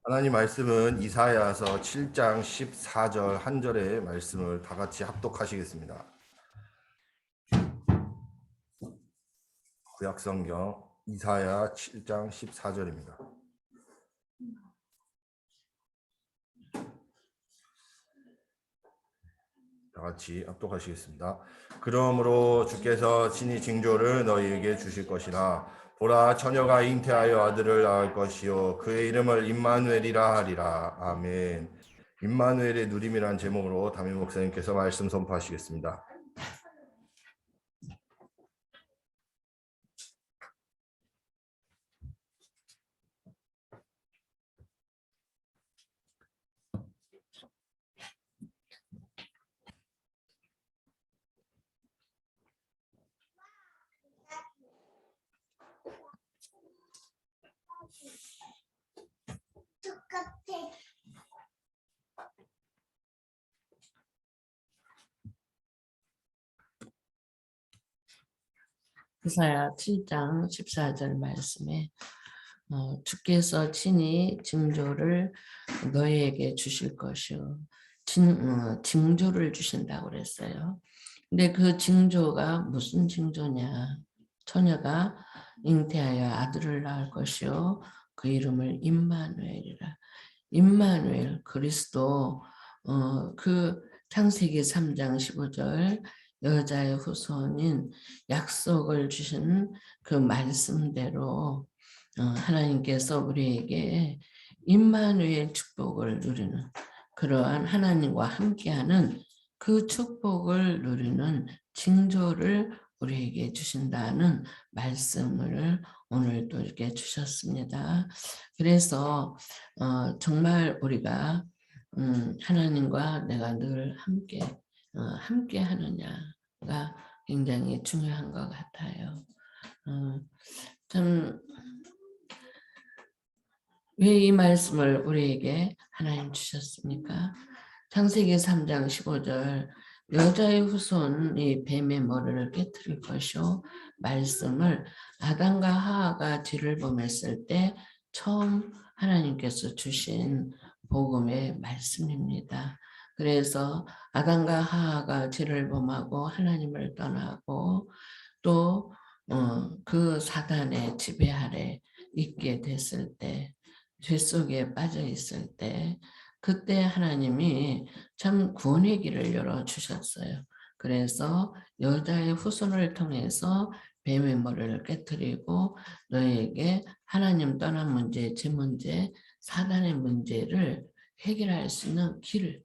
하나님 말씀은 이사야서 7장 14절 한 절의 말씀을 다 같이 합독하시겠습니다. 구약성경 이사야 7장 14절입니다. 다 같이 합독하시겠습니다. 그러므로 주께서 친히 징조를 너희에게 주실 것이라. 보라, 처녀가 잉태하여 아들을 낳을 것이요 그의 이름을 임마누엘이라 하리라. 아멘. 임마누엘의 누림이란 제목으로 담임 목사님께서 말씀 선포하시겠습니다. 이사야 7장 14절 말씀에 주께서 친히 징조를 너희에게 주실 것이요. 징조를 주신다고 그랬어요. 근데 그 징조가 무슨 징조냐? 처녀가 잉태하여 아들을 낳을 것이요 그 이름을 임마누엘이라. 임마누엘 그리스도. 그 창세기 3장 15절 여자의 후손인 약속을 주신 그 말씀대로 하나님께서 우리에게 임마누엘 축복을 누리는, 그러한 하나님과 함께하는 그 축복을 누리는 징조를 우리에게 주신다는 말씀을 오늘 또 이렇게 주셨습니다. 그래서 정말 우리가 하나님과 내가 늘 함께 하느냐가 굉장히 중요한 것 같아요. 참 왜 이 말씀을 우리에게 하나님 주셨습니까? 창세기 3장 15절 여자의 후손이 뱀의 머리를 깨트릴 것이요 말씀을 아담과 하하가 뒤를 범했을 때 처음 하나님께서 주신 복음의 말씀입니다. 그래서 아담과 하하가 죄를 범하고 하나님을 떠나고 또 그 사단의 지배 아래 있게 됐을 때, 죄 속에 빠져 있을 때, 그때 하나님이 참 구원의 길을 열어주셨어요. 그래서 여자의 후손을 통해서 뱀의 머리를 깨뜨리고 너희에게 하나님 떠난 문제, 제 문제, 사단의 문제를 해결할 수 있는 길을,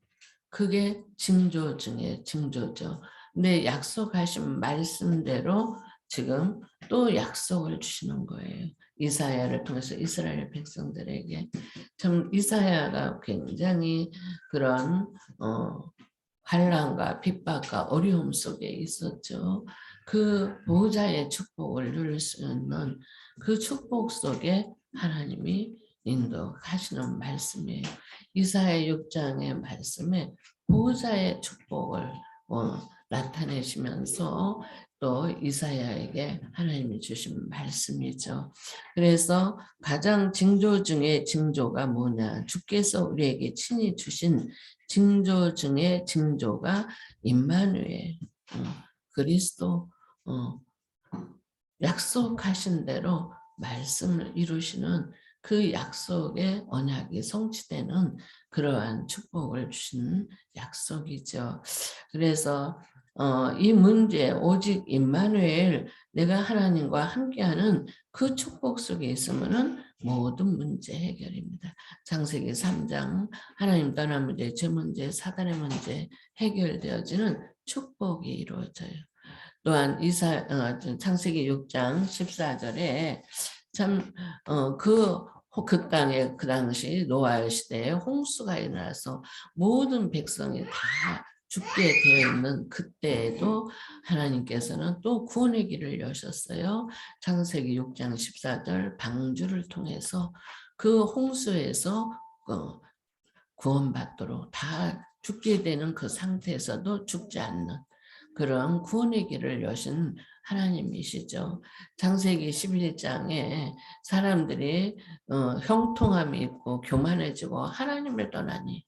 그게 징조 중에 징조죠. 근데 약속하신 말씀대로 지금 또 약속을 주시는 거예요. 이사야를 통해서 이스라엘 백성들에게. 참 이사야가 굉장히 그런 환난과 핍박과 어려움 속에 있었죠. 그 보호자의 축복을 누릴 수 있는 그 축복 속에 하나님이 인도하시는 말씀이에요. 이사야 6장의 말씀에 보호자의 축복을 나타내시면서 또 이사야에게 하나님이 주신 말씀이죠. 그래서 가장 징조 중에 징조가 뭐냐? 주께서 우리에게 친히 주신 징조 중에 징조가 임마누엘, 그리스도, 약속하신 대로 말씀을 이루시는 그 약속의 언약이 성취되는 그러한 축복을 주신 약속이죠. 그래서 이 문제, 오직 임마누엘, 내가 하나님과 함께하는 그 축복 속에 있으면은 모든 문제 해결입니다. 창세기 3장 하나님 떠난 문제, 죄 문제, 사단의 문제 해결되어지는 축복이 이루어져요. 또한 창세기 6장 14절에 참 그 땅에 그 당시 노아의 시대에 홍수가 일어나서 모든 백성이 다 죽게 되어 있는 그때에도 하나님께서는 또 구원의 길을 여셨어요. 창세기 6장 14절 방주를 통해서 그 홍수에서 구원받도록, 다 죽게 되는 그 상태에서도 죽지 않는 그런 구원의 길을 여신 하나님이시죠. 창세기 11장에 사람들이 형통함이 있고 교만해지고 하나님을 떠나니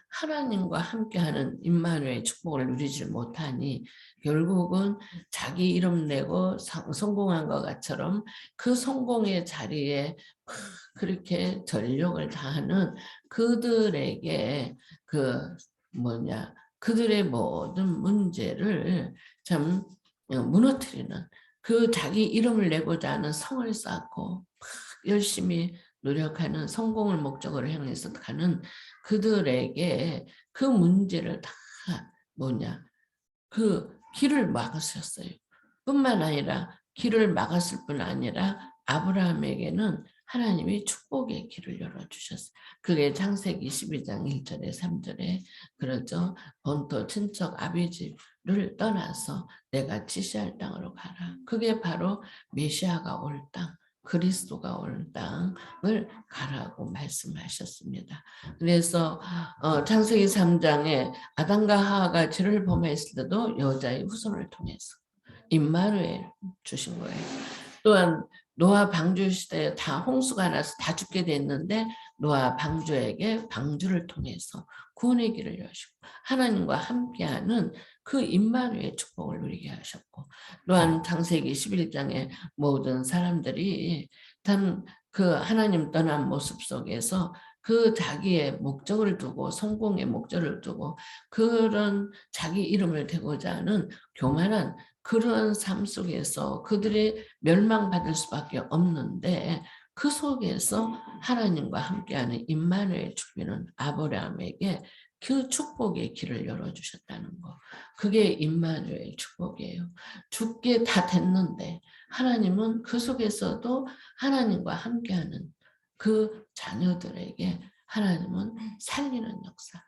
하나님과 함께하는 임마누엘의 축복을 누리지 못하니 결국은 자기 이름 내고 성공한 것처럼 그 성공의 자리에 막 그렇게 전력을 다하는 그들에게 그 뭐냐 그들의 모든 문제를 참 무너뜨리는 그 자기 이름을 내고자 하는 성을 쌓고 열심히 노력하는 성공을 목적으로 향해서 가는 그들에게 그 문제를 다 뭐냐 그 길을 막으셨어요. 뿐만 아니라 길을 막았을 뿐 아니라 아브라함에게는 하나님이 축복의 길을 열어주셨어요. 그게 창세기 12장 1절에 3절에 그러죠. 본토 친척 아비집을 떠나서 내가 지시할 땅으로 가라. 그게 바로 메시아가 올 땅, 그리스도가 올 땅을 가라고 말씀하셨습니다. 그래서 창세기 3장에 아담과 하와가 죄를 범했을 때도 여자의 후손을 통해서 임마누엘 주신 거예요. 또한 노아 방주 시대에 다 홍수가 나서 다 죽게 됐는데 노아 방주에게 방주를 통해서 구원의 길을 여시고 하나님과 함께하는 그 임마누엘 축복을 누리게 하셨고 또한 창세기 11장에 모든 사람들이 그 하나님 떠난 모습 속에서 그 자기의 목적을 두고 성공의 목적을 두고 그런 자기 이름을 대고자 하는 교만한 그런 삶 속에서 그들이 멸망받을 수밖에 없는데 그 속에서 하나님과 함께하는 임마누엘 축복은 아브라함에게 그 축복의 길을 열어주셨다는 거. 그게 임마누엘 축복이에요. 죽게 다 됐는데 하나님은 그 속에서도 하나님과 함께하는 그 자녀들에게 하나님은 살리는 역사.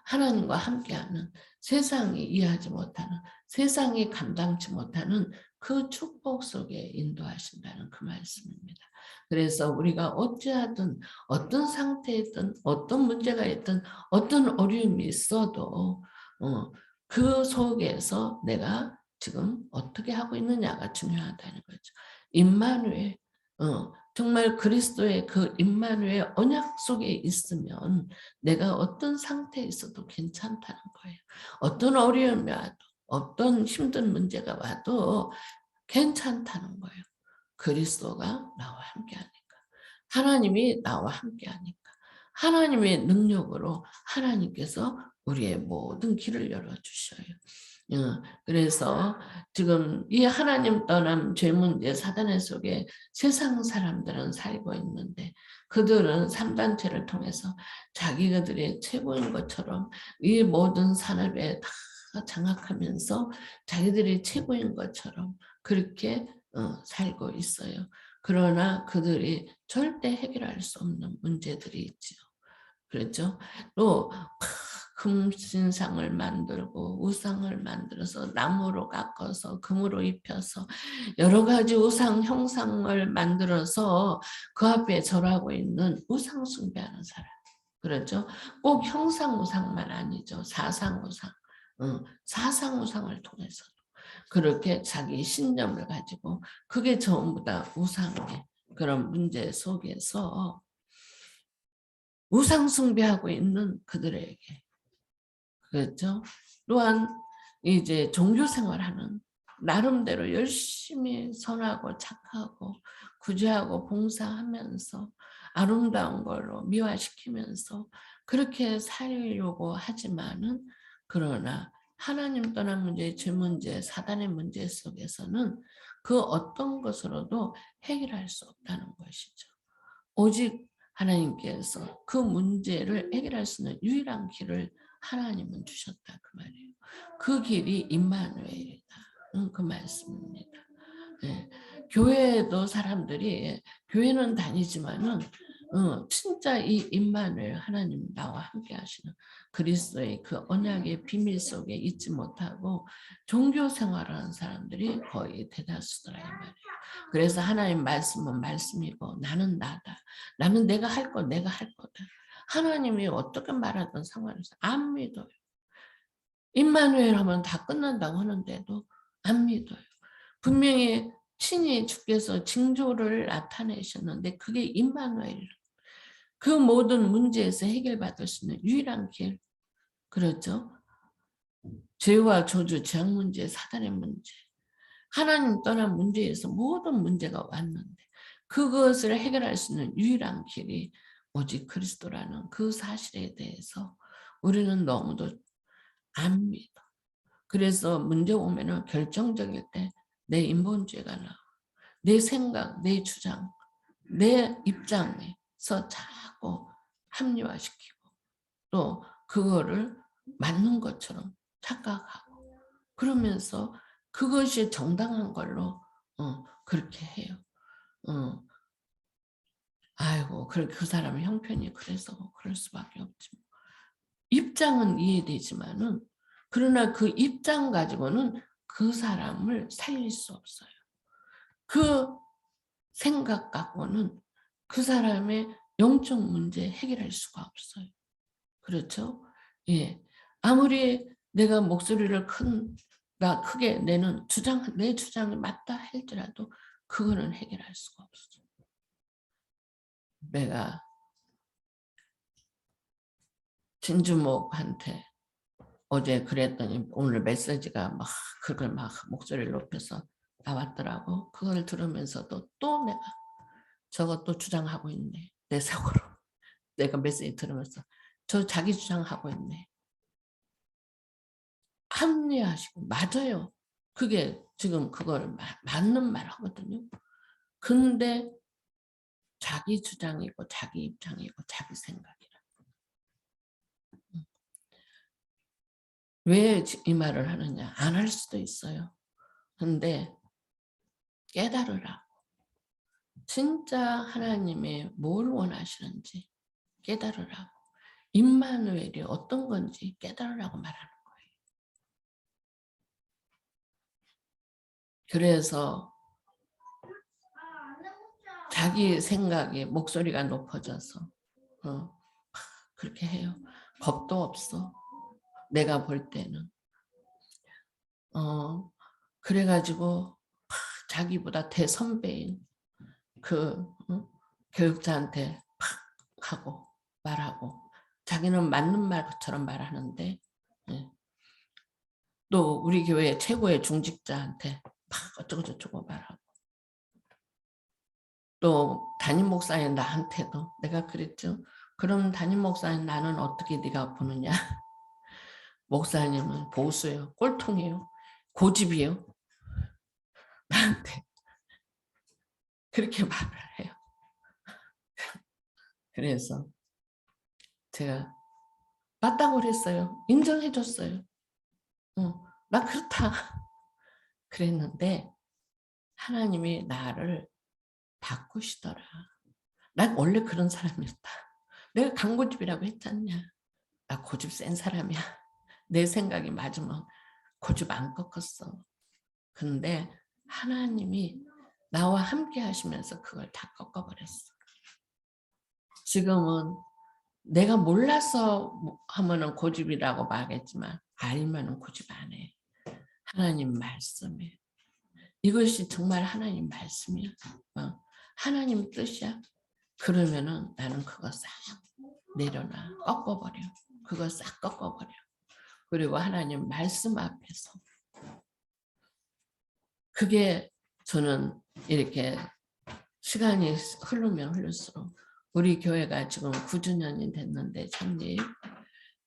하나님과 함께하는 세상이 이해하지 못하는 세상이 감당치 못하는 그 축복 속에 인도하신다는 그 말씀입니다. 그래서 우리가 어찌하든 어떤 상태에 있든 어떤 문제가 있든 어떤 어려움이 있어도 그 속에서 내가 지금 어떻게 하고 있느냐가 중요하다는 거죠. 임마누엘 정말 그리스도의 그 임마누엘 언약 속에 있으면 내가 어떤 상태에 있어도 괜찮다는 거예요. 어떤 어려움이 와도 어떤 힘든 문제가 와도 괜찮다는 거예요. 그리스도가 나와 함께하니까. 하나님이 나와 함께하니까. 하나님의 능력으로 하나님께서 우리의 모든 길을 열어주셔요. 그래서 지금 이 하나님 떠남 죄 문제 사단의 속에 세상 사람들은 살고 있는데 그들은 3단체를 통해서 자기들의 최고인 것처럼 이 모든 산업에 다 장악하면서 자기들이 최고인 것처럼 그렇게 살고 있어요. 그러나 그들이 절대 해결할 수 없는 문제들이 있죠. 그렇죠? 또 금신상을 만들고 우상을 만들어서 나무로 깎아서 금으로 입혀서 여러 가지 우상 형상을 만들어서 그 앞에 절하고 있는 우상 숭배하는 사람. 그렇죠? 꼭 형상 우상만 아니죠. 사상 우상. 사상 우상을 통해서 그렇게 자기 신념을 가지고 그게 전부 다 우상의 그런 문제 속에서 우상 숭배하고 있는 그들에게 그렇죠. 또한 이제 종교 생활하는 나름대로 열심히 선하고 착하고 구제하고 봉사하면서 아름다운 걸로 미화시키면서 그렇게 살려고 하지만은 그러나 하나님 떠난 문제, 죄 문제, 사단의 문제 속에서는 그 어떤 것으로도 해결할 수 없다는 것이죠. 오직 하나님께서 그 문제를 해결할 수 있는 유일한 길을 하나님은 주셨다 그 말이에요. 그 길이 임마누엘이다. 그 말씀입니다. 네. 교회도 사람들이 교회는 다니지만은 진짜 이 임마누엘 하나님 나와 함께 하시는 그리스도의 그 언약의 비밀 속에 있지 못하고 종교 생활하는 사람들이 거의 대다수더라 이 말이에요. 그래서 하나님 말씀은 말씀이고 나는 나다. 나는 내가 할 거 내가 할 거다. 하나님이 어떻게 말하든 상관없어. 안 믿어요. 임마누엘 하면 다 끝난다고 하는데도 안 믿어요. 분명히 친히 주께서 징조를 나타내셨는데 그게 임마누엘. 그 모든 문제에서 해결받을 수 있는 유일한 길. 그렇죠? 죄와 저주, 재앙 문제, 사단의 문제. 하나님 떠난 문제에서 모든 문제가 왔는데 그것을 해결할 수 있는 유일한 길이 오직 그리스도라는 그 사실에 대해서 우리는 너무도 안 믿어. 그래서 문제 오면은 결정적일 때 내 인본주의가 나와. 내 생각, 내 주장, 내 입장에서 자꾸 합리화시키고 또 그거를 맞는 것처럼 착각하고 그러면서 그것이 정당한 걸로 그렇게 해요. 아이고 그 사람의 형편이 그래서 그럴 수밖에 없지. 입장은 이해되지만은 그러나 그 입장 가지고는 그 사람을 살릴 수 없어요. 그 생각 갖고는 그 사람의 영적 문제 해결할 수가 없어요. 그렇죠? 예. 아무리 내가 목소리를 크게 내는 내 주장이 맞다 할지라도 그거는 해결할 수가 없어요. 내가 진주목한테 어제 그랬더니 오늘 메시지가 막 그걸 막 목소리를 높여서 나왔더라고. 그걸 들으면서도 또 내가 저것도 주장하고 있네. 내 속으로. 내가 메시지 들으면서 저 자기 주장하고 있네. 합리화하시고 맞아요. 그게 지금 그걸 맞는 말 하거든요. 근데 자기 주장이고 자기 입장이고 자기 생각이라. 왜 이 말을 하느냐? 안 할 수도 있어요. 근데 깨달으라. 진짜 하나님의 뭘 원하시는지 깨달으라고. 임마누엘이 어떤 건지 깨달으라고 말하는 거예요. 그래서 자기 생각에 목소리가 높아져서 그렇게 해요. 겁도 없어. 내가 볼 때는. 그래가지고 자기보다 대선배인 그 교육자한테 팍 하고 말하고 자기는 맞는 말처럼 말하는데 또 우리 교회 최고의 중직자한테 팍 어쩌고저쩌고 말하고 또 담임 목사인 나한테도 내가 그랬죠. 그럼 담임 목사인 나는 어떻게 네가 보느냐. 목사님은 보수예요. 꼴통이에요. 고집이에요. 나한테 그렇게 말을 해요. 그래서 제가 맞다고 그랬어요. 인정해 줬어요. 나 그렇다. 그랬는데 하나님이 나를 바꾸시더라. 난 원래 그런 사람이었다. 내가 강고집이라고 했잖냐. 나 고집 센 사람이야. 내 생각이 맞으면 고집 안 꺾었어. 근데 하나님이 나와 함께 하시면서 그걸 다 꺾어버렸어. 지금은 내가 몰라서 하면은 고집이라고 말하겠지만 알면은 고집 안 해. 하나님 말씀에 이것이 정말 하나님 말씀이야. 하나님 뜻이야. 그러면은 나는 그거 싹 내려놔. 꺾어버려. 그거 싹 꺾어버려. 그리고 하나님 말씀 앞에서 그게 저는 이렇게 시간이 흐르면 흐를수록 우리 교회가 지금 9주년이 됐는데 창립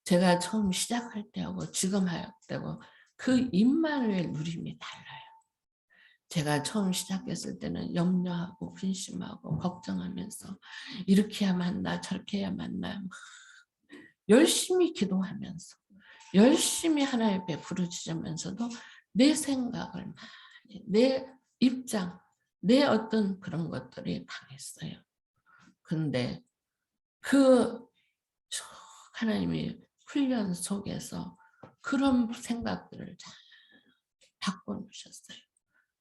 제가 처음 시작할 때하고 지금 할 때하고 그 임마누엘 누림이 달라요. 제가 처음 시작했을 때는 염려하고 근심하고 걱정하면서 이렇게 해야 맞나 저렇게 해야 맞나 열심히 기도하면서 열심히 하나님 앞에 부르짖으면서도 내 생각을 많이 내 입장 내 어떤 그런 것들이 강했어요. 근데 그 하나님이 훈련 속에서 그런 생각들을 잘 바꿔놓으셨어요.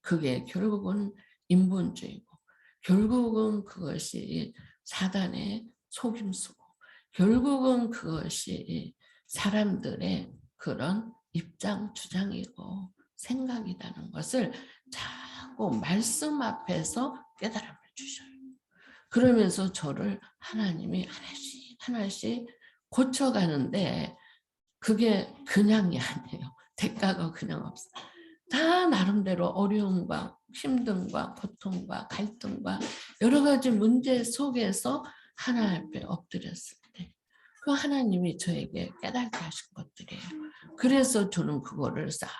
그게 결국은 인본주의고 결국은 그것이 사단의 속임수고 결국은 그것이 사람들의 그런 입장, 주장이고 생각이라는 것을 자꾸 말씀 앞에서 깨달음을 주셔요. 그러면서 저를 하나님이 하나씩 하나씩 고쳐가는데 그게 그냥이 아니에요. 대가가 그냥 없어요. 다 나름대로 어려움과 힘듦과 고통과 갈등과 여러 가지 문제 속에서 하나님 앞에 엎드렸을 때 그 하나님이 저에게 깨닫게 하신 것들이에요. 그래서 저는 그거를 싹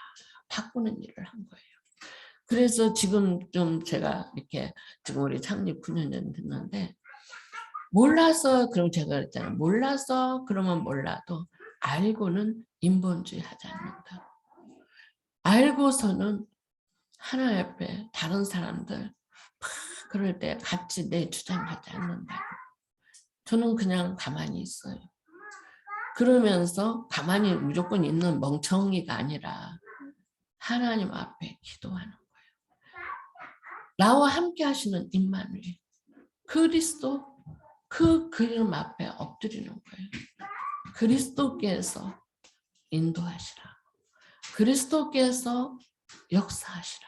바꾸는 일을 한 거예요. 그래서 지금 좀 제가 이렇게 지금 우리 창립 9년 전 됐는데 몰라서 그럼 제가 그랬잖아요. 몰라서 그러면 몰라도 알고는 인본주의 하지 않는다. 알고서는 하나님 앞에 다른 사람들 막 그럴 때 같이 내 주장하지 않는다. 저는 그냥 가만히 있어요. 그러면서 가만히 무조건 있는 멍청이가 아니라 하나님 앞에 기도하는 거예요. 나와 함께 하시는 임마누엘 그리스도 그 그림 앞에 엎드리는 거예요. 그리스도께서 인도하시라. 그리스도께서 역사하시라.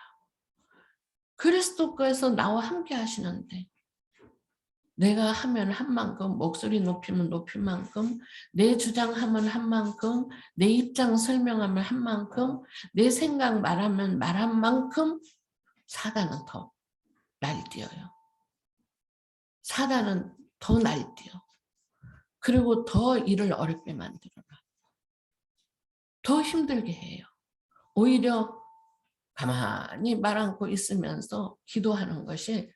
그리스도께서 나와 함께 하시는데 내가 하면 한 만큼 목소리 높이면 높인 만큼 내 주장하면 한 만큼 내 입장 설명하면 한 만큼 내 생각 말하면 말한 만큼 사단은 더 날뛰어요. 사단은 더 날뛰어. 그리고 더 일을 어렵게 만들어놔. 더 힘들게 해요. 오히려 가만히 말 않고 있으면서 기도하는 것이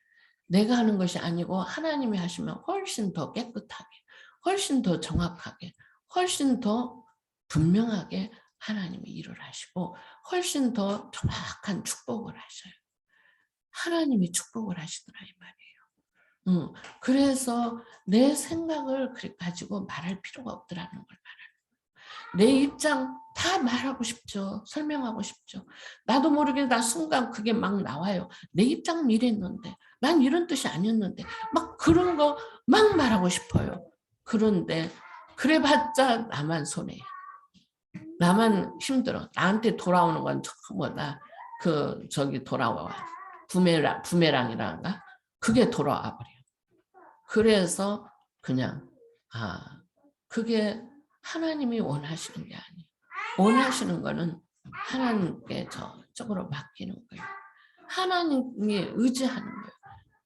내가 하는 것이 아니고 하나님이 하시면 훨씬 더 깨끗하게, 훨씬 더 정확하게, 훨씬 더 분명하게 하나님이 일을 하시고 훨씬 더 정확한 축복을 하셔요. 하나님이 축복을 하시더라 이 말이에요. 그래서 내 생각을 가지고 말할 필요가 없더라는 걸 말해요. 내 입장 다 말하고 싶죠. 설명하고 싶죠. 나도 모르게 나 순간 그게 막 나와요. 내 입장 이랬는데 난 이런 뜻이 아니었는데 막 그런 거 막 말하고 싶어요. 그런데 그래봤자 나만 손해. 나만 힘들어. 나한테 돌아오는 건 뭐다. 그 저기 돌아와. 부메랑이란가? 그게 돌아와 버려요. 그래서 그냥 그게 하나님이 원하시는 게 아니에요. 원하시는 거는 하나님께 저쪽으로 맡기는 거예요. 하나님이 의지하는 거예요.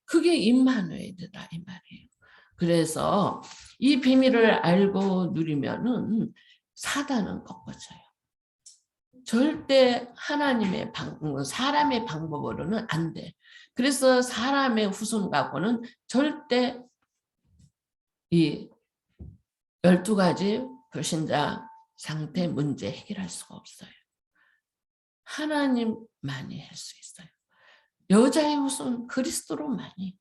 그게 임마누엘이다 이 말이에요. 그래서 이 비밀을 알고 누리면은 사단은 꺾어져요. 절대 하나님의 사람의 방법으로는 안 돼. 그래서 사람의 후손 갖고는 절대 이 12가지 불신자 상태 문제 해결할 수가 없어요. 하나님만이 할 수 있어요. 여자의 후손 그리스도로만이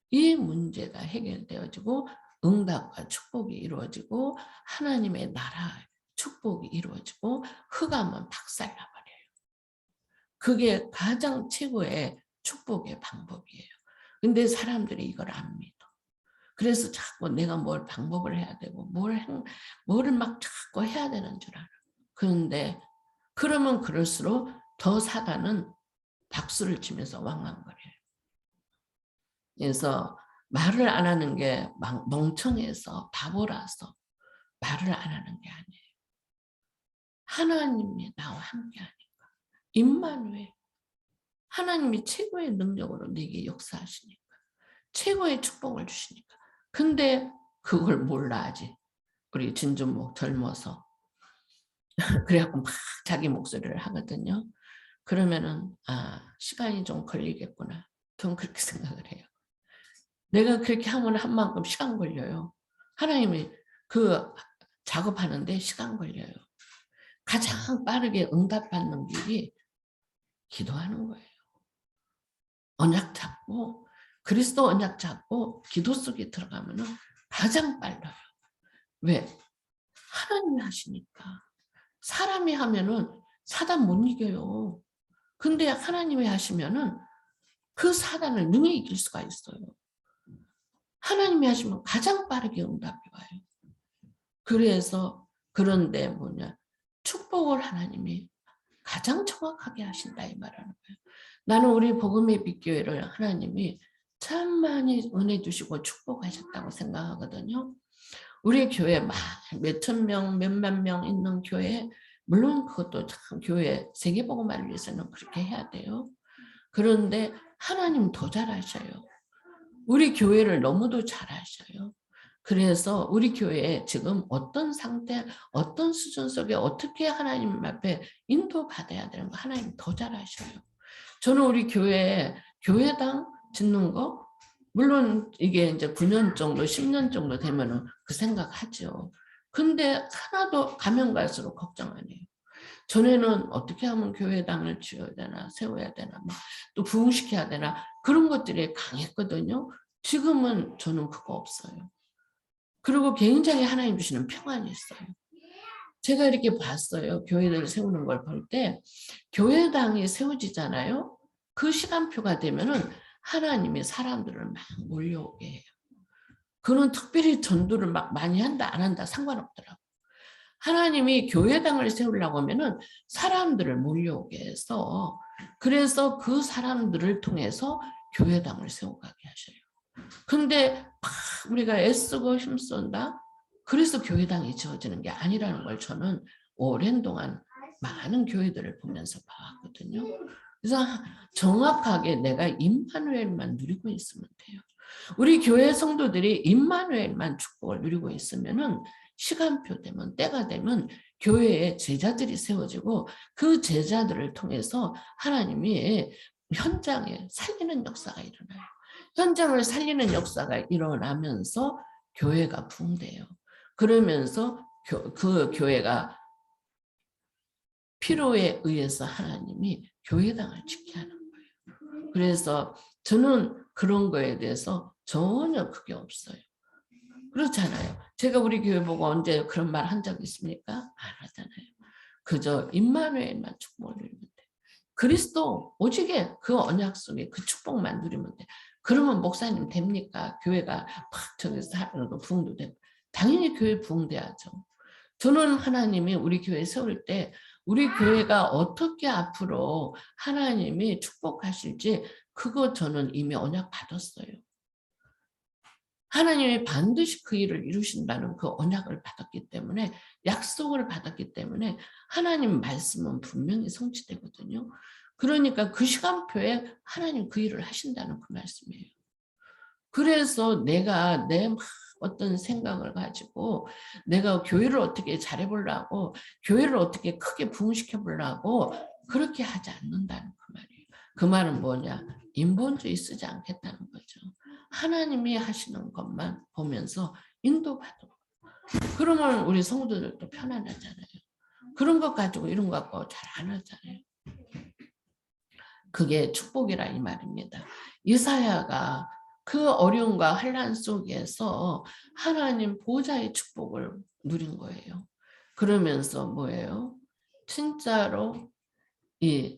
이 문제가 해결되어지고 응답과 축복이 이루어지고 하나님의 나라 축복이 이루어지고 흑암은 박살나버려요. 그게 가장 최고의 축복의 방법이에요. 근데 사람들이 이걸 안 믿어. 그래서 자꾸 내가 뭘 방법을 해야 되고 뭐를 막 자꾸 해야 되는 줄 알아. 그런데 그러면 그럴수록 더 사단은 박수를 치면서 왕왕거려요. 그래서 말을 안 하는 게 멍청해서 바보라서 말을 안 하는 게 아니에요. 하나님이 나와 함께 하니까. 임마누엘. 하나님이 최고의 능력으로 내게 역사하시니까. 최고의 축복을 주시니까. 근데 그걸 몰라 아직. 우리 진주목 젊어서. 그래갖고 막 자기 목소리를 하거든요. 그러면은 시간이 좀 걸리겠구나. 전 그렇게 생각을 해요. 내가 그렇게 하면 한 만큼 시간 걸려요. 하나님이 그 작업하는데 시간 걸려요. 가장 빠르게 응답받는 길이 기도하는 거예요. 언약 잡고 그리스도 언약 잡고 기도 속에 들어가면 가장 빨라요. 왜? 하나님이 하시니까. 사람이 하면은 사단 못 이겨요. 근데 하나님이 하시면은 그 사단을 능히 이길 수가 있어요. 하나님이 하시면 가장 빠르게 응답이 와요. 그래서 그런데 축복을 하나님이 가장 정확하게 하신다 이 말하는 거예요. 나는 우리 복음의 빛교회를 하나님이 참 많이 은혜 주시고 축복하셨다고 생각하거든요. 우리 교회 몇천 명, 몇만 명 있는 교회, 물론 그것도 참 교회 세계복음화를 위해서는 그렇게 해야 돼요. 그런데 하나님 더 잘하셔요. 우리 교회를 너무도 잘하셔요. 그래서 우리 교회에 지금 어떤 상태, 어떤 수준 속에 어떻게 하나님 앞에 인도받아야 되는 거 하나님 더 잘하셔요. 저는 우리 교회에 교회당 짓는 거 물론 이게 이제 9년 정도, 10년 정도 되면은 그 생각하죠. 근데 하나도 가면 갈수록 걱정 안 해요. 전에는 어떻게 하면 교회당을 지어야 되나, 세워야 되나, 또 부흥시켜야 되나 그런 것들이 강했거든요. 지금은 저는 그거 없어요. 그리고 굉장히 하나님 주시는 평안이 있어요. 제가 이렇게 봤어요. 교회를 세우는 걸 볼 때 교회당이 세워지잖아요. 그 시간표가 되면은 하나님이 사람들을 막 몰려오게 해요. 그는 특별히 전도를 막 많이 한다 안 한다 상관없더라고요. 하나님이 교회당을 세우려고 하면은 사람들을 몰려오게 해서 그래서 그 사람들을 통해서 교회당을 세워가게 하셔요. 근데 막 우리가 애쓰고 힘쓴다. 그래서 교회당이 지어지는 게 아니라는 걸 저는 오랜 동안 많은 교회들을 보면서 봐왔거든요. 그래서 정확하게 내가 임마누엘만 누리고 있으면 돼요. 우리 교회 성도들이 임마누엘만 축복을 누리고 있으면은 시간표 되면 때가 되면 교회에 제자들이 세워지고 그 제자들을 통해서 하나님이 현장에 살리는 역사가 일어나요. 현장을 살리는 역사가 일어나면서 교회가 부흥돼요. 그러면서 그 교회가 필요에 의해서 하나님이 교회당을 짓게 하는 거예요. 그래서 저는 그런 거에 대해서 전혀 그게 없어요. 그렇잖아요. 제가 우리 교회 보고 언제 그런 말 한 적 있습니까? 안 하잖아요. 그저 임마누엘만 축복을 누리면 돼. 그리스도 오직에 그 언약 속에 그 축복만 누리면 돼. 그러면 목사님 됩니까? 교회가 막 저기서 하는 거 부흥도 되고. 당연히 교회 부흥돼야죠. 저는 하나님이 우리 교회 세울 때 우리 교회가 어떻게 앞으로 하나님이 축복하실지 그거 저는 이미 언약 받았어요. 하나님이 반드시 그 일을 이루신다는 그 언약을 받았기 때문에 약속을 받았기 때문에 하나님 말씀은 분명히 성취되거든요. 그러니까 그 시간표에 하나님 그 일을 하신다는 그 말씀이에요. 그래서 내가 내 어떤 생각을 가지고 내가 교회를 어떻게 잘해보려고 교회를 어떻게 크게 부흥시켜 보려고 그렇게 하지 않는다는 그 말이에요. 그 말은 뭐냐? 인본주의 쓰지 않겠다는 거죠. 하나님이 하시는 것만 보면서 인도받고 그러면 우리 성도들도 편안하잖아요. 그런 것 가지고 이런 것 갖고 잘 안 하잖아요. 그게 축복이라 이 말입니다. 이사야가 그 어려움과 환난 속에서 하나님 보좌의 축복을 누린 거예요. 그러면서 뭐예요? 진짜로 이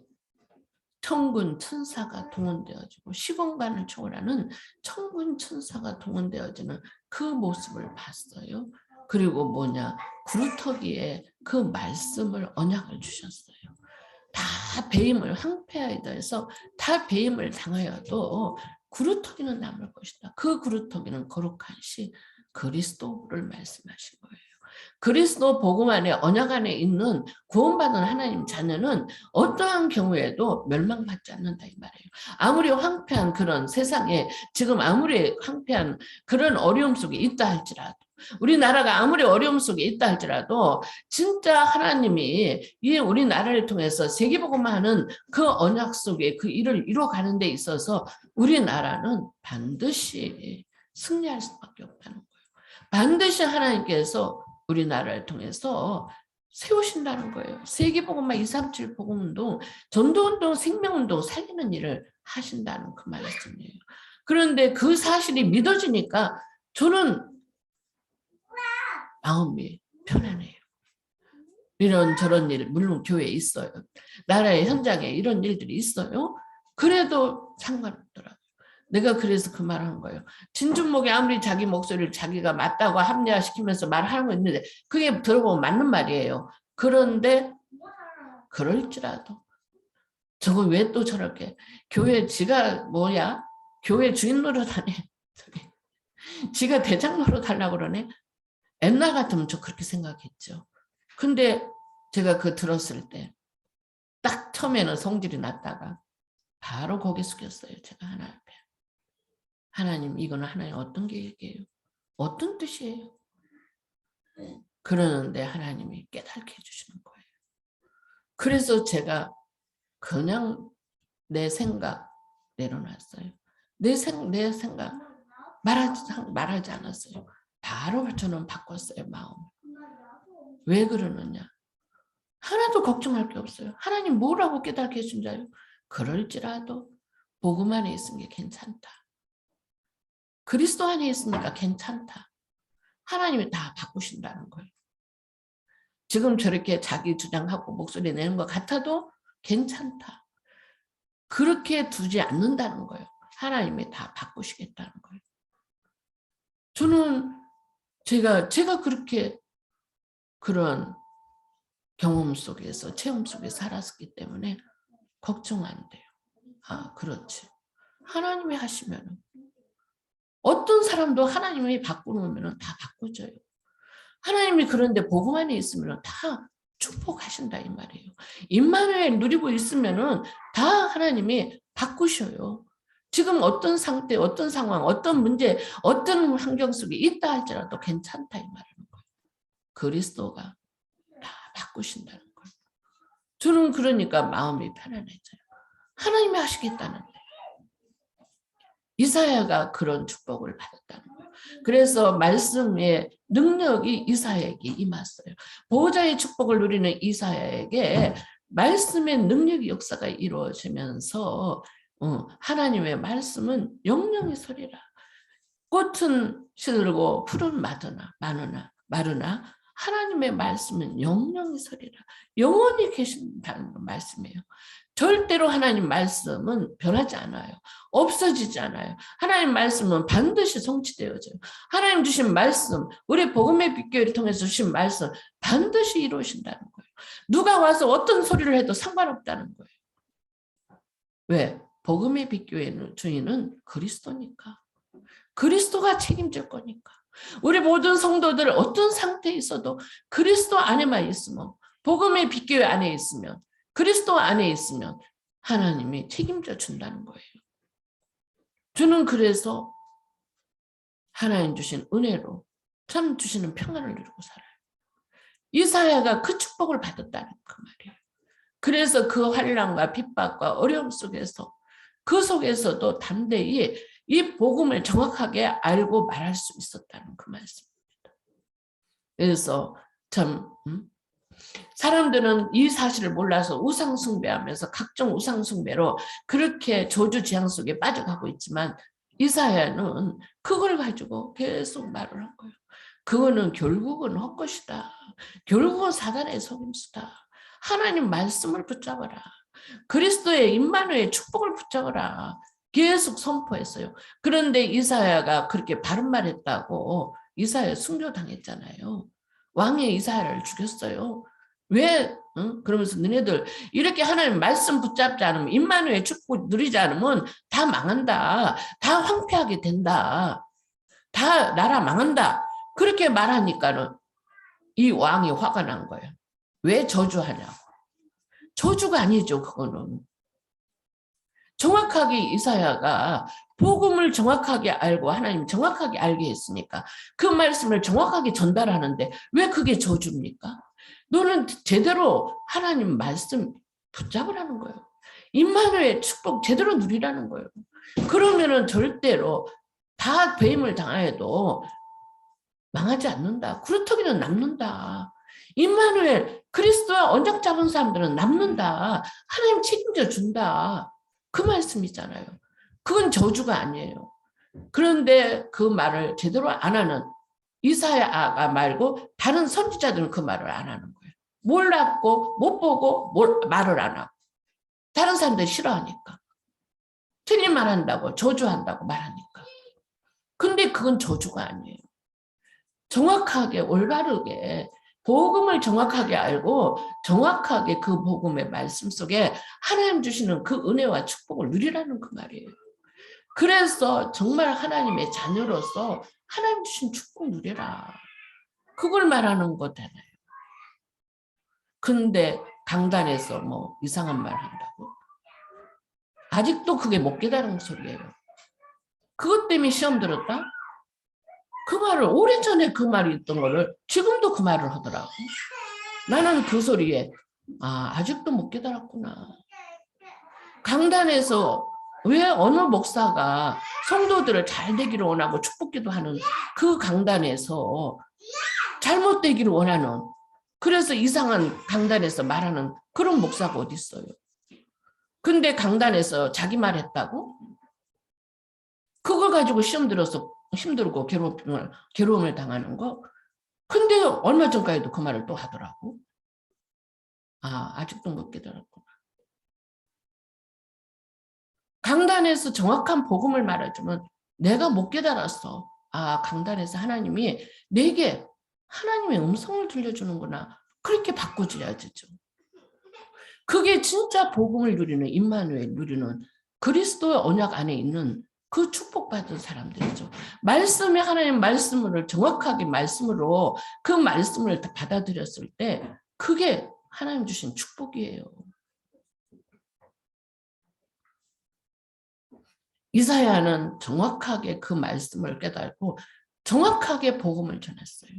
천군 천사가 동원되어지고 시공간을 초월하는 천군 천사가 동원되어지는 그 모습을 봤어요. 그리고 뭐냐? 구루터기에 그 말씀을 언약을 주셨어요. 다 배임을 황폐하에 대해서 다 배임을 당하여도 구루터기는 남을 것이다. 그 구루터기는 거룩한 시 그리스도를 말씀하신 거예요. 그리스도 복음 안에 언약 안에 있는 구원받은 하나님 자녀는 어떠한 경우에도 멸망받지 않는다 이 말이에요. 아무리 황폐한 그런 세상에 지금 아무리 황폐한 그런 어려움 속에 있다 할지라도 우리나라가 아무리 어려움 속에 있다 할지라도 진짜 하나님이 이 우리나라를 통해서 세계복음화하는 그 언약 속에 그 일을 이루어가는 데 있어서 우리나라는 반드시 승리할 수밖에 없다는 거예요. 반드시 하나님께서 우리나라를 통해서 세우신다는 거예요. 세계복음화 237 복음운동, 전도운동, 생명운동 살리는 일을 하신다는 그 말씀이에요. 그런데 그 사실이 믿어지니까 저는 마음이 편안해요. 이런 저런 일 물론 교회에 있어요. 나라의 현장에 이런 일들이 있어요. 그래도 상관없더라고요. 내가 그래서 그 말한 거예요. 진중목이 아무리 자기 목소리를 자기가 맞다고 합리화시키면서 말하는 거 있는데 그게 들어보면 맞는 말이에요. 그런데 그럴지라도 저거 왜 또 저렇게 교회 지가 뭐야? 교회 주인 노릇하네. 지가 대장 노릇하려고 그러네. 옛날 같으면 저 그렇게 생각했죠. 근데 제가 그 들었을 때 딱 처음에는 성질이 났다가 바로 고개 숙였어요. 제가 하나님 앞에. 하나님, 이거는 하나님 어떤 계획이에요? 어떤 뜻이에요? 그러는데 하나님이 깨닫게 해주시는 거예요. 그래서 제가 그냥 내 생각 내려놨어요. 내 생각 말하지 않았어요. 바로 저는 바꿨어요, 마음을. 왜 그러느냐? 하나도 걱정할 게 없어요. 하나님 뭐라고 깨닫게 해준 자요? 그럴지라도 복음 안에 있는 게 괜찮다. 그리스도 안에 있으니까 괜찮다. 하나님이 다 바꾸신다는 거예요. 지금 저렇게 자기 주장하고 목소리 내는 것 같아도 괜찮다. 그렇게 두지 않는다는 거예요. 하나님이 다 바꾸시겠다는 거예요. 저는 제가 그렇게 그런 경험 속에서 체험 속에 살았기 때문에 걱정 안 돼요. 아, 그렇지. 하나님이 하시면은 어떤 사람도 하나님이 바꾸면 다 바꾸져요. 하나님이 그런데 복음 안에 있으면 다 축복하신다 이 말이에요. 임마누엘 누리고 있으면은 다 하나님이 바꾸셔요. 지금 어떤 상태, 어떤 상황, 어떤 문제, 어떤 환경 속에 있다 할지라도 괜찮다 이 말하는 거예요. 그리스도가 다 바꾸신다는 거예요. 저는 그러니까 마음이 편안해져요. 하나님이 하시겠다는데. 이사야가 그런 축복을 받았다는 거예요. 그래서 말씀의 능력이 이사야에게 임했어요. 보호자의 축복을 누리는 이사야에게 말씀의 능력의 역사가 이루어지면서 하나님의 말씀은 영영이 소리라. 꽃은 시들고 풀은 마르나 하나님의 말씀은 영영이 소리라. 영원히 계신다는 말씀이에요. 절대로 하나님 말씀은 변하지 않아요. 없어지지 않아요. 하나님 말씀은 반드시 성취되어져요. 하나님 주신 말씀, 우리 복음의 빛교회를 통해서 주신 말씀 반드시 이루어진다는 거예요. 누가 와서 어떤 소리를 해도 상관없다는 거예요. 왜? 복음의 빛교회는 주인은 그리스도니까. 그리스도가 책임질 거니까. 우리 모든 성도들 어떤 상태에 있어도 그리스도 안에만 있으면, 복음의 빛교회 안에 있으면, 그리스도 안에 있으면 하나님이 책임져 준다는 거예요. 저는 그래서 하나님 주신 은혜로 참 주시는 평안을 누리고 살아요. 이사야가 그 축복을 받았다는 그 말이에요. 그래서 그 환난과 핍박과 어려움 속에서 그 속에서도 담대히 이 복음을 정확하게 알고 말할 수 있었다는 그 말씀입니다. 그래서 참 사람들은 이 사실을 몰라서 우상숭배하면서 각종 우상숭배로 그렇게 저주지향 속에 빠져가고 있지만 이사야는 그걸 가지고 계속 말을 한 거예요. 그거는 결국은 헛것이다. 결국은 사단의 속임수다. 하나님 말씀을 붙잡아라. 그리스도의 임마누엘 축복을 붙잡아라. 계속 선포했어요. 그런데 이사야가 그렇게 바른 말 했다고 이사야 순교당했잖아요. 왕이 이사야를 죽였어요. 왜? 그러면서 너네들 이렇게 하나님 말씀 붙잡지 않으면 임마누엘 축복 누리지 않으면 다 망한다. 다 황폐하게 된다. 다 나라 망한다. 그렇게 말하니까는 이 왕이 화가 난 거예요. 왜 저주하냐고. 저주가 아니죠. 그거는. 정확하게 이사야가 복음을 정확하게 알고 하나님 정확하게 알게 했으니까 그 말씀을 정확하게 전달하는데 왜 그게 저주입니까? 너는 제대로 하나님 말씀 붙잡으라는 거예요. 임마누엘 축복 제대로 누리라는 거예요. 그러면은 절대로 다 배임을 당해도 망하지 않는다. 그렇다기는 남는다. 임마누엘 그리스도와 언약 잡은 사람들은 남는다. 하나님 책임져 준다. 그 말씀이잖아요. 그건 저주가 아니에요. 그런데 그 말을 제대로 안 하는 이사야가 말고 다른 선지자들은 그 말을 안 하는 거예요. 몰랐고 못 보고 말을 안 하고 다른 사람들이 싫어하니까 틀린 말 한다고 저주한다고 말하니까. 근데 그건 저주가 아니에요. 정확하게 올바르게 복음을 정확하게 알고 정확하게 그 복음의 말씀 속에 하나님 주시는 그 은혜와 축복을 누리라는 그 말이에요. 그래서 정말 하나님의 자녀로서 하나님 주신 축복 누려라. 그걸 말하는 거잖아요. 근데 강단에서 뭐 이상한 말 한다고? 아직도 그게 못 깨달은 소리예요. 그것 때문에 시험 들었다? 그 말을 오래전에 그 말이 있던 거를 지금도 그 말을 하더라고. 나는 그 소리에 아직도 못 깨달았구나. 강단에서 왜 어느 목사가 성도들을 잘 되기를 원하고 축복기도 하는 그 강단에서 잘못되기를 원하는, 그래서 이상한 강단에서 말하는 그런 목사가 어디 있어요? 근데 강단에서 자기 말 했다고? 그걸 가지고 시험 들어서 힘들고 괴로움을 당하는 거? 근데 얼마 전까지도 그 말을 또 하더라고. 아직도 못 깨달았구나. 강단에서 정확한 복음을 말해주면 내가 못 깨달았어. 강단에서 하나님이 내게 하나님의 음성을 들려주는구나. 그렇게 바꿔줘야죠. 그게 진짜 복음을 누리는, 임마누엘 누리는 그리스도의 언약 안에 있는 그 축복받은 사람들이죠. 말씀이 하나님 말씀을 정확하게 말씀으로 그 말씀을 받아들였을 때 그게 하나님 주신 축복이에요. 이사야는 정확하게 그 말씀을 깨달고 정확하게 복음을 전했어요.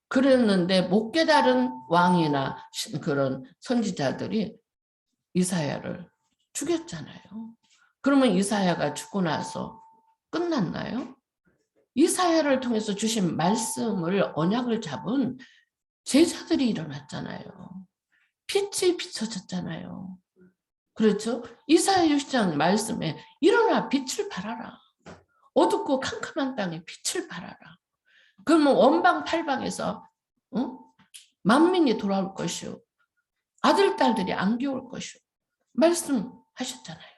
그랬는데 못 깨달은 왕이나 그런 선지자들이 이사야를 죽였잖아요. 그러면 이사야가 죽고 나서 끝났나요? 이사야를 통해서 주신 말씀을 언약을 잡은 제자들이 일어났잖아요. 빛이 비춰졌잖아요. 그렇죠? 이사야 6장 말씀에 일어나 빛을 발하라. 어둡고 캄캄한 땅에 빛을 발하라. 그러면 원방 팔방에서 만민이 돌아올 것이요. 아들 딸들이 안겨올 것이요. 말씀하셨잖아요.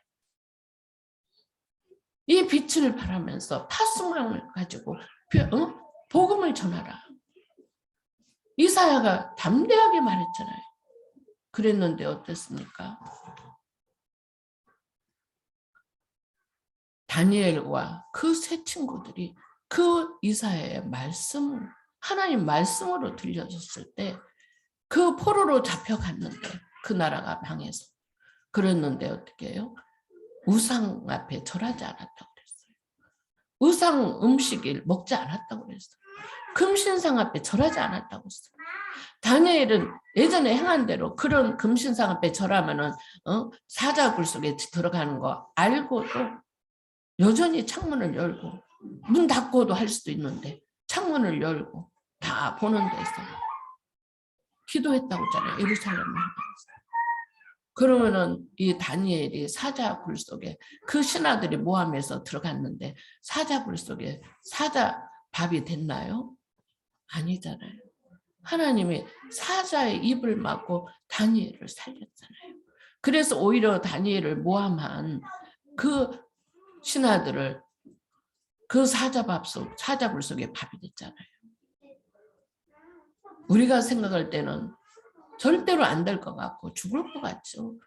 이 빛을 발하면서 파수망을 가지고 복음을 전하라. 이사야가 담대하게 말했잖아요. 그랬는데 어땠습니까? 다니엘과 그 세 친구들이 그 이사야의 말씀, 하나님 말씀으로 들려줬을 때 그 포로로 잡혀갔는데 그 나라가 망해서. 그랬는데 어떻게 해요? 우상 앞에 절하지 않았다고 그랬어요. 우상 음식을 먹지 않았다고 그랬어요. 금신상 앞에 절하지 않았다고 했어요. 다니엘은 예전에 행한 대로 그런 금신상 앞에 절하면은 사자굴 속에 들어가는 거 알고도 여전히 창문을 열고 문 닫고도 할 수도 있는데 창문을 열고 다 보는 데서 기도했다고 했잖아요. 예루살렘에. 그러면은 이 다니엘이 사자굴 속에 그 신하들이 모함해서 들어갔는데 사자굴 속에 사자 밥이 됐나요? 아니잖아요. 하나님이 사자의 입을 막고 다니엘을 살렸잖아요. 그래서 오히려 다니엘을 모함한 그 신하들을 그 사자굴 속에 밥이 됐잖아요. 우리가 생각할 때는 절대로 안 될 것 같고 죽을 것 같죠.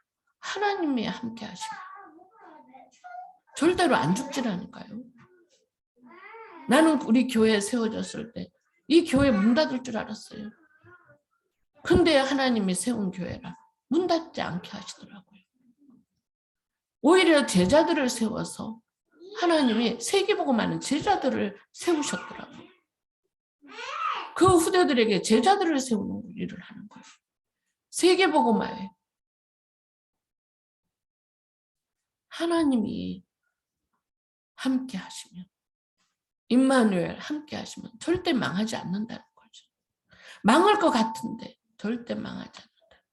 하나님이 함께 하시면 절대로 안 죽지라니까요. 나는 우리 교회에 세워졌을 때 이 교회 문 닫을 줄 알았어요. 근데 하나님이 세운 교회라 문 닫지 않게 하시더라고요. 오히려 제자들을 세워서 하나님이 세계복음하는 제자들을 세우셨더라고요. 그 후대들에게 제자들을 세우는 일을 하는 거예요. 세계복음화에 하나님이 함께 하시면, 임마누엘 함께 하시면 절대 망하지 않는다는 거죠. 망할 것 같은데 절대 망하지 않는다.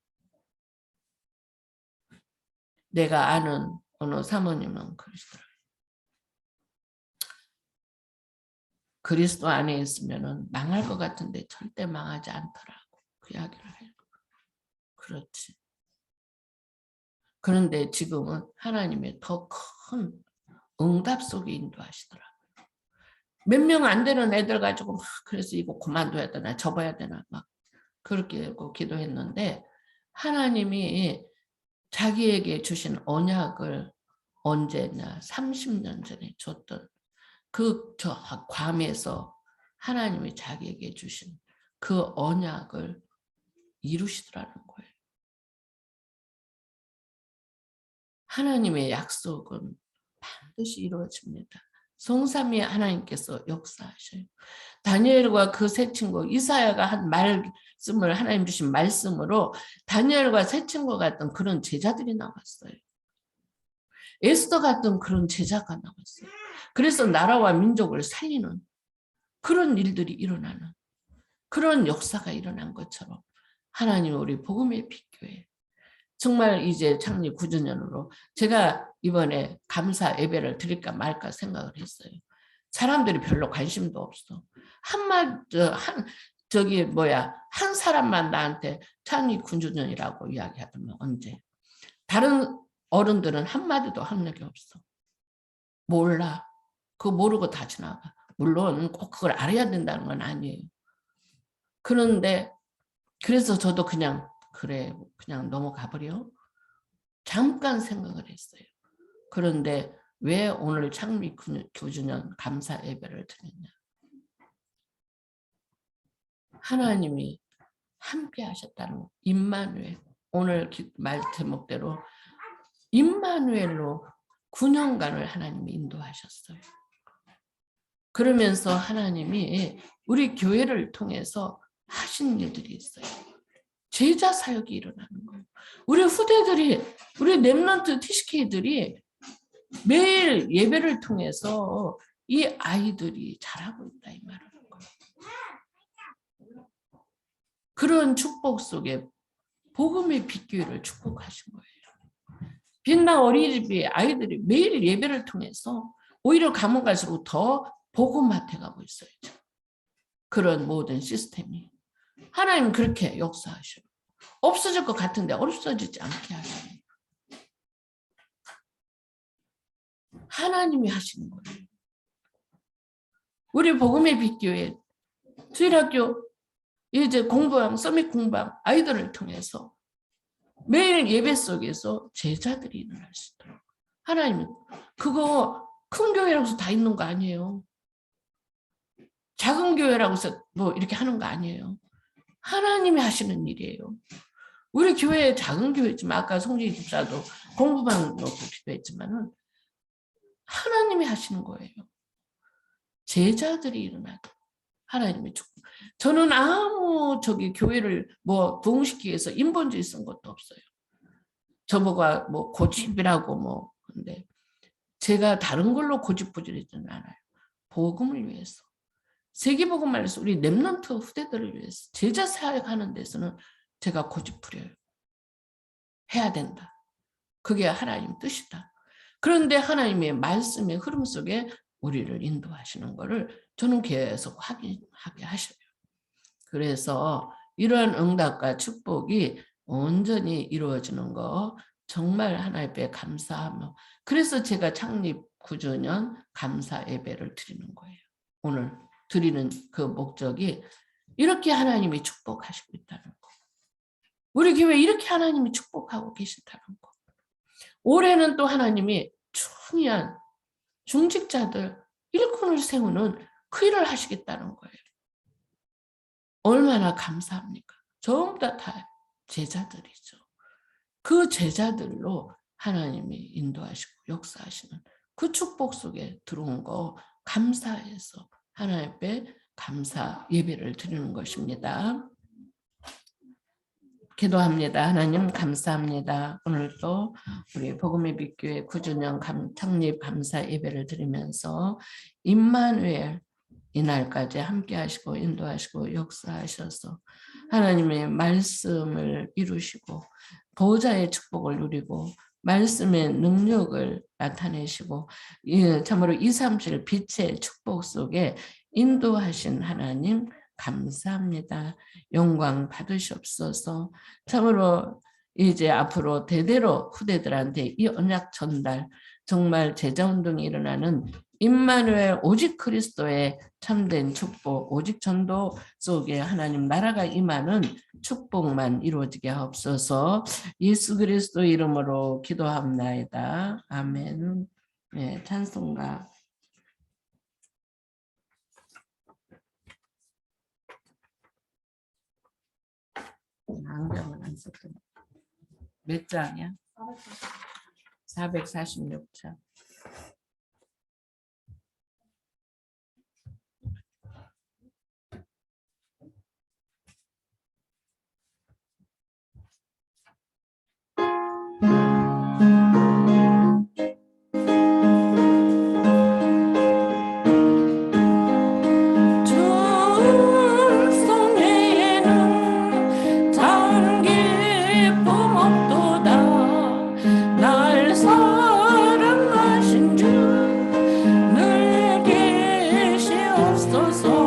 내가 아는 어느 사모님은 그러시더라고요. 그리스도 안에 있으면 망할 것 같은데 절대 망하지 않더라고. 그 이야기를 해요. 그렇지. 그런데 지금은 하나님의 더 큰 응답 속에 인도하시더라고요. 몇 명 안 되는 애들 가지고 막 그래서 이거 그만둬야 되나 접어야 되나 막 그렇게 기도했는데 하나님이 자기에게 주신 언약을 언제냐 30년 전에 줬던 그 저 괌에서 하나님이 자기에게 주신 그 언약을 이루시더라는 거예요. 하나님의 약속은 반드시 이루어집니다. 성삼위 하나님께서 역사하셔요. 다니엘과 그 세 친구 이사야가 한 말씀을 하나님 주신 말씀으로 다니엘과 세 친구 같은 그런 제자들이 나왔어요. 에스더 같은 그런 제자가 나왔어요. 그래서 나라와 민족을 살리는 그런 일들이 일어나는 그런 역사가 일어난 것처럼 하나님 우리 복음의 빛교회 정말 이제 창립 9주년으로 제가 이번에 감사 예배를 드릴까 말까 생각을 했어요. 사람들이 별로 관심도 없어. 한 사람만 나한테 창립 9주년이라고 이야기하더면 언제? 다른 어른들은 한마디도 한 적이 없어. 몰라. 그거 모르고 다 지나가. 물론 꼭 그걸 알아야 된다는 건 아니에요. 그런데 그래서 저도 그냥 그래 그냥 넘어가 버려. 잠깐 생각을 했어요. 그런데 왜 오늘 창립 9주년 감사 예배를 드렸냐. 하나님이 함께 하셨다는 거. 임마누엘. 오늘 말 제목대로 임마누엘로 9년간을 하나님이 인도하셨어요. 그러면서 하나님이 우리 교회를 통해서 하신 일들이 있어요. 제자 사역이 일어나는 거예요. 우리 후대들이, 우리 렘넌트 TCK들이 매일 예배를 통해서 이 아이들이 자라고 있다 이 말하는 거예요. 그런 축복 속에 복음의 빛교회를 축복하신 거예요. 빛나 어린이집이 아이들이 매일 예배를 통해서 오히려 가면 갈수록 더 복음화돼 가고 있어요. 그런 모든 시스템이. 하나님 그렇게 역사하셔요. 없어질 것 같은데 없어지지 않게 하셔요. 하나님이 하시는 거예요. 우리 복음의 빛교회 주일학교 이제 공부함, 서밋 공부함 아이들을 통해서 매일 예배 속에서 제자들이 일어날 수 있도록 하나님은 그거 큰 교회라고 해서 다 있는 거 아니에요. 작은 교회라고 해서 뭐 이렇게 하는 거 아니에요. 하나님이 하시는 일이에요. 우리 교회 작은 교회지만 아까 송진희 집사도 공부만 놓고 기도했지만은 하나님이 하시는 거예요. 제자들이 일어나도 하나님의 축복. 저는 아무 교회를 뭐 부흥시키기 위해서 인본주의 쓴 것도 없어요. 저보고 뭐 고집이라고 뭐 근데 제가 다른 걸로 고집부리지는 않아요. 복음을 위해서. 세계복음을 위해서 우리 렘넌트 후대들을 위해서 제자 사역하는 데서는 제가 고집부려요. 해야 된다. 그게 하나님 뜻이다. 그런데 하나님의 말씀의 흐름 속에 우리를 인도하시는 것을 저는 계속 확인하게 하셔요. 그래서 이러한 응답과 축복이 온전히 이루어지는 거 정말 하나님께 감사하며 그래서 제가 창립 9주년 감사 예배를 드리는 거예요. 오늘 드리는 그 목적이 이렇게 하나님이 축복하시고 있다는 거. 우리 교회 이렇게 하나님이 축복하고 계신다는 거. 올해는 또 하나님이 중요한 중직자들 일꾼을 세우는 그 일을 하시겠다는 거예요. 얼마나 감사합니까? 전부 다 제자들이죠. 그 제자들로 하나님이 인도하시고 역사하시는 그 축복 속에 들어온 거 감사해서 하나님께 감사 예배를 드리는 것입니다. 기도합니다. 하나님 감사합니다. 오늘도 우리 복음의 빛교회 9주년 창립 감사 예배를 드리면서 임마누엘 이날까지 함께 하시고 인도하시고 역사하셔서 하나님의 말씀을 이루시고 보호자의 축복을 누리고 말씀의 능력을 나타내시고 참으로 237 빛의 축복 속에 인도하신 하나님 감사합니다. 영광 받으시옵소서. 참으로 이제 앞으로 대대로 후대들한테 이 언약 전달 정말 제자운동이 일어나는 임마누엘 오직 그리스도의 참된 축복, 오직 전도 속에 하나님 나라가 임하는 축복만 이루어지게 하옵소서. 예수 그리스도 이름으로 기도합나이다. 아멘. 네, 찬송가. 안경은 안 썼더니. 몇 장이야? 446장. 사랑하신 주 늘 계시옵소서.